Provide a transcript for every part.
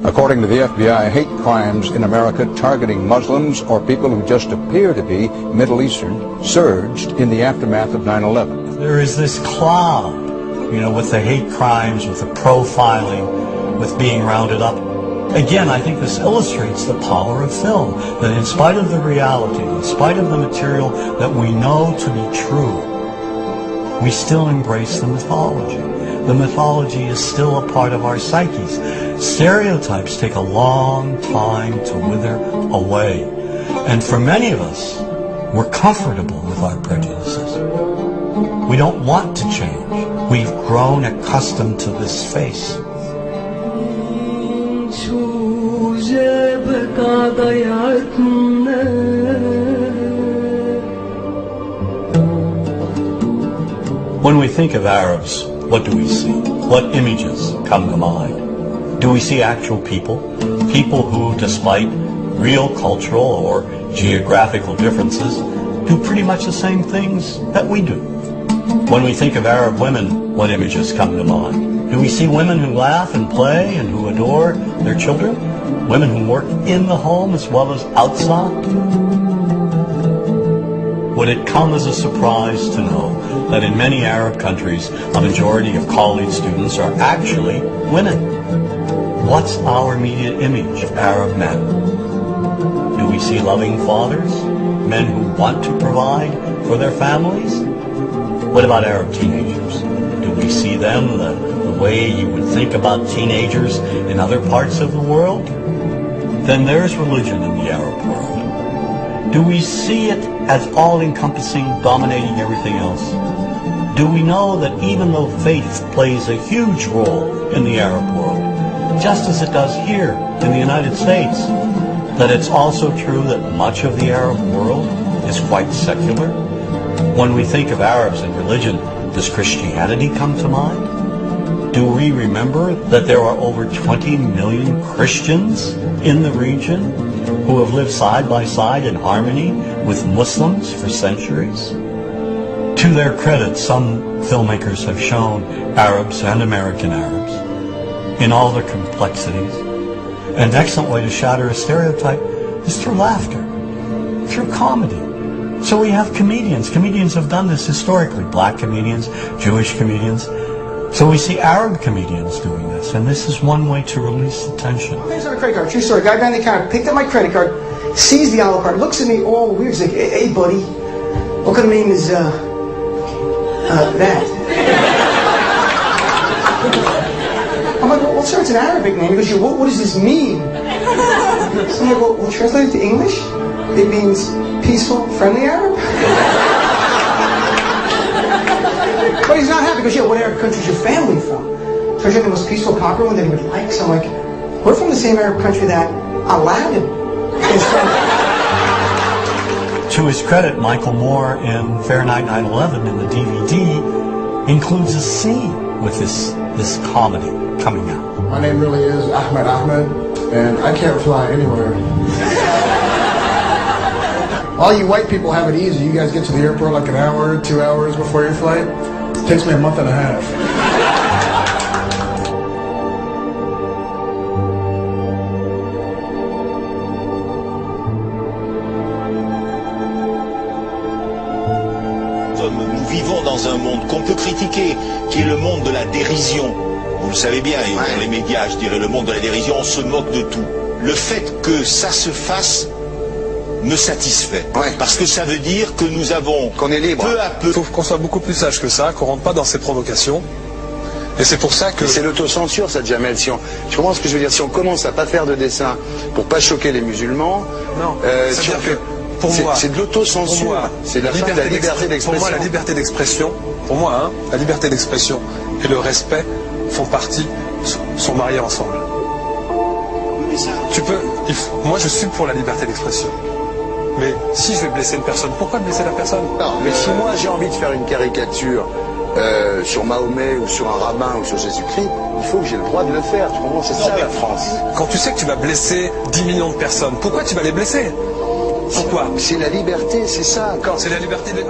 According to the FBI, hate crimes in America targeting Muslims or people who just appear to be Middle Eastern surged in the aftermath of 9/11. There is this cloud, with the hate crimes, with the profiling, with being rounded up. Again, I think this illustrates the power of film, that in spite of the reality, in spite of the material that we know to be true, we still embrace the mythology. The mythology is still a part of our psyches. Stereotypes take a long time to wither away. And for many of us, we're comfortable with our prejudices. We don't want to change. We've grown accustomed to this face. When we think of Arabs, what do we see? What images come to mind? Do we see actual people? People who, despite real cultural or geographical differences, do pretty much the same things that we do. When we think of Arab women, what images come to mind? Do we see women who laugh and play and who adore their children? Women who work in the home as well as outside? Would it come as a surprise to know that in many Arab countries, a majority of college students are actually women? What's our immediate image of Arab men? Do we see loving fathers? Men who want to provide for their families? What about Arab teenagers? Do we see them the way you would think about teenagers in other parts of the world? Then there's religion in the Arab world. Do we see it as all-encompassing, dominating everything else? Do we know that even though faith plays a huge role in the Arab world, just as it does here in the United States, that it's also true that much of the Arab world is quite secular? When we think of Arabs and religion, does Christianity come to mind? Do we remember that there are over 20 million Christians in the region who have lived side by side in harmony with Muslims for centuries? To their credit, some filmmakers have shown Arabs and American Arabs in all their complexities. An excellent way to shatter a stereotype is through laughter, through comedy. So we have comedians. Comedians have done this historically. Black comedians, Jewish comedians. So we see Arab comedians doing this, and this is one way to release the tension. Here's on a credit card, true story. Guy behind the counter picked up my credit card, sees the Olive card, looks at me all weird. He's like, hey buddy, what kind of name is, that? I'm like, well sir, it's an Arabic name. He goes, what does this mean? So I'm like, well, translate it to English? It means peaceful, friendly Arab? But he's not happy because, what Arab country is your family from? So I showed him the most peaceful, popular one that he would like. So I'm like, we're from the same Arab country that Aladdin is from. To his credit, Michael Moore in Fahrenheit 9/11 in the DVD includes a scene with this comedy coming out. My name really is Ahmed, and I can't fly anywhere. All you white people have it easy. You guys get to the airport like an hour, 2 hours before your flight. It takes me a month and a half. Nous vivons dans un monde qu'on peut critiquer, qui est le monde de la dérision. Vous le savez bien, et dans les médias, je dirais le monde de la dérision, on se moque de tout. Le fait que ça se fasse me satisfait. Parce que ça veut dire que nous avons, qu'on est libre, peu à peu... Il faut qu'on soit beaucoup plus sage que ça, qu'on rentre pas dans ces provocations. Et c'est pour ça que... C'est l'autocensure, ça, Jamel. Tu comprends ce que je veux dire? Si on commence à pas faire de dessin pour pas choquer les musulmans, non, c'est de l'autocensure. C'est la fin de la liberté d'expression. Pour moi, la liberté d'expression, la liberté d'expression et le respect font partie, sont mariés ensemble. Moi, je suis pour la liberté d'expression. Mais si je vais blesser une personne, pourquoi blesser la personne? Non, mais si moi j'ai envie de faire une caricature sur Mahomet ou sur un rabbin ou sur Jésus-Christ, il faut que j'ai le droit de le faire. Tu comprends? C'est ça la France. Quand tu sais que tu vas blesser 10 millions de personnes, pourquoi tu vas les blesser? Pourquoi? C'est la liberté, c'est ça. C'est la liberté de...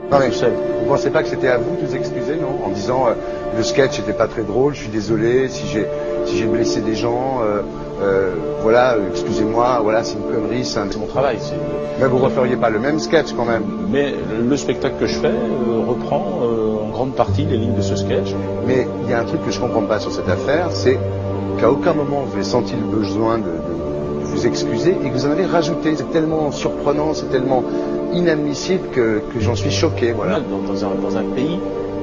Non mais vous pensez pas que c'était à vous de vous excuser, non? En disant le sketch n'était pas très drôle, je suis désolé si j'ai blessé des gens, voilà, excusez-moi, voilà, c'est une connerie, c'est mon travail. Mais vous referiez pas le même sketch quand même? Mais le spectacle que je fais reprend en grande partie les lignes de ce sketch. Mais il y a un truc que je comprends pas sur cette affaire, c'est qu'à aucun moment vous avez senti le besoin de vous excuser et que vous en avez rajouté. C'est tellement surprenant, c'est tellement inadmissible que j'en suis choqué, voilà. Dans un pays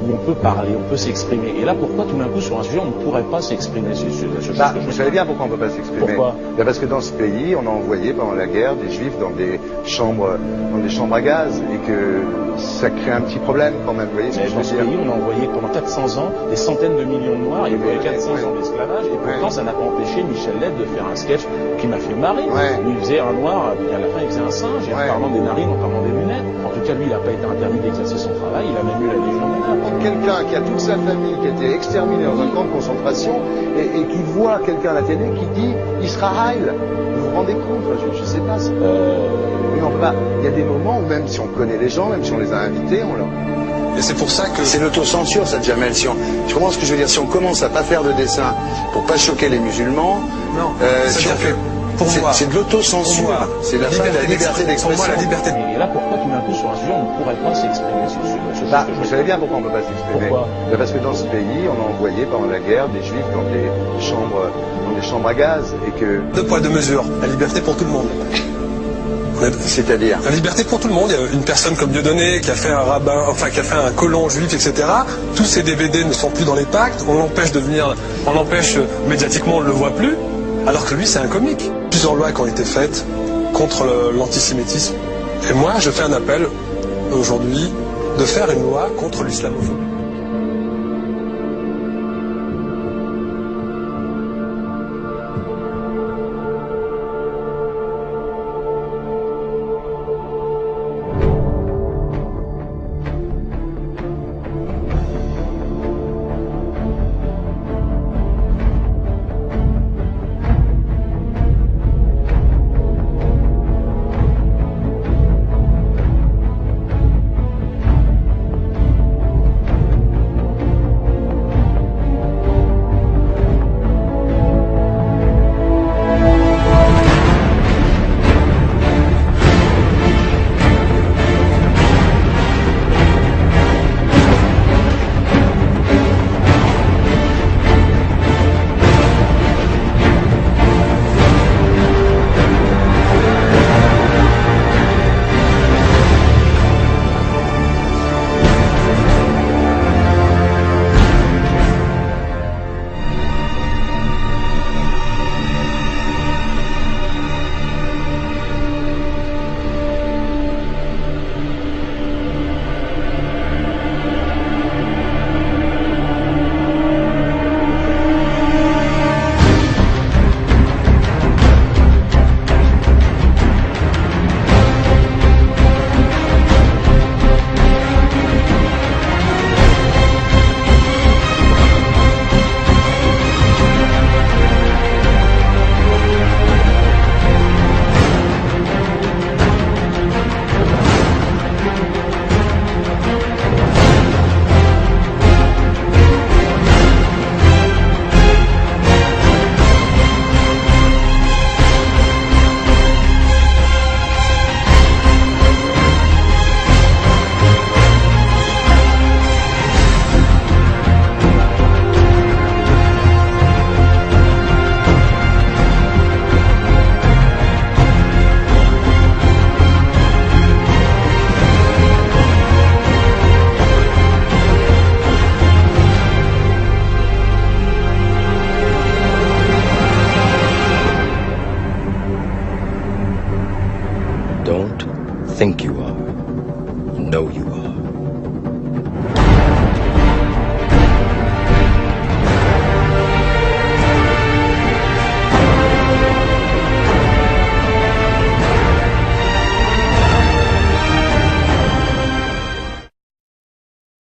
où on peut parler, on peut s'exprimer. Et là, pourquoi tout d'un coup, sur un sujet, on ne pourrait pas s'exprimer sur ce sujet? Vous savez bien pourquoi on ne peut pas s'exprimer. Pourquoi? Parce que dans ce pays, on a envoyé pendant la guerre des juifs dans des chambres à gaz et que ça crée un petit problème quand même. Vous voyez ce que je veux dire? Dans ce pays, on a envoyé pendant 400 ans des centaines de millions de Noirs. Il y a eu 400 ans d'esclavage et pourtant, ça n'a pas empêché Michel Leb de faire un sketch qui m'a fait marrer. Où il faisait un Noir, et à la fin, il faisait un singe, et en parlant des narines, en parlant des lunettes. En tout cas, lui, il n'a pas été interdit d'exercer son travail. Il a même eu la Légion d'honneur. Quelqu'un qui a toute sa famille qui a été exterminée dans un camp de concentration et qui voit quelqu'un à la télé qui dit Israël, vous vous rendez compte? Je ne sais pas. Mais on peut pas. Il y a des moments où même si on connaît les gens, même si on les a invités, on leur... Et c'est pour ça que... C'est l'autocensure, ça, Jamel. Tu comprends ce que je veux dire? Si on commence à pas faire de dessin pour pas choquer les musulmans... Non, si on fait... C'est de l'autocensure. C'est la liberté d'expression. Pour moi, la liberté. Et là, pourquoi tout d'un coup, sur un sujet, on ne pourrait pas s'exprimer sur ce sujet? Vous savez bien pourquoi on ne peut pas s'exprimer. Pourquoi? Parce que dans ce pays, on a envoyé pendant la guerre des juifs dans des chambres à gaz et que... Deux poids, deux mesures. La liberté pour tout le monde. C'est-à-dire? La liberté pour tout le monde. Il y a une personne comme Dieudonné qui a fait un rabbin, enfin qui a fait un colon juif, etc. Tous ces DVD ne sont plus dans les pactes. On l'empêche médiatiquement, on ne le voit plus. Alors que lui, c'est un comique. Plusieurs lois qui ont été faites contre l'antisémitisme. Et moi, je fais un appel aujourd'hui de faire une loi contre l'islamophobie. Thank you.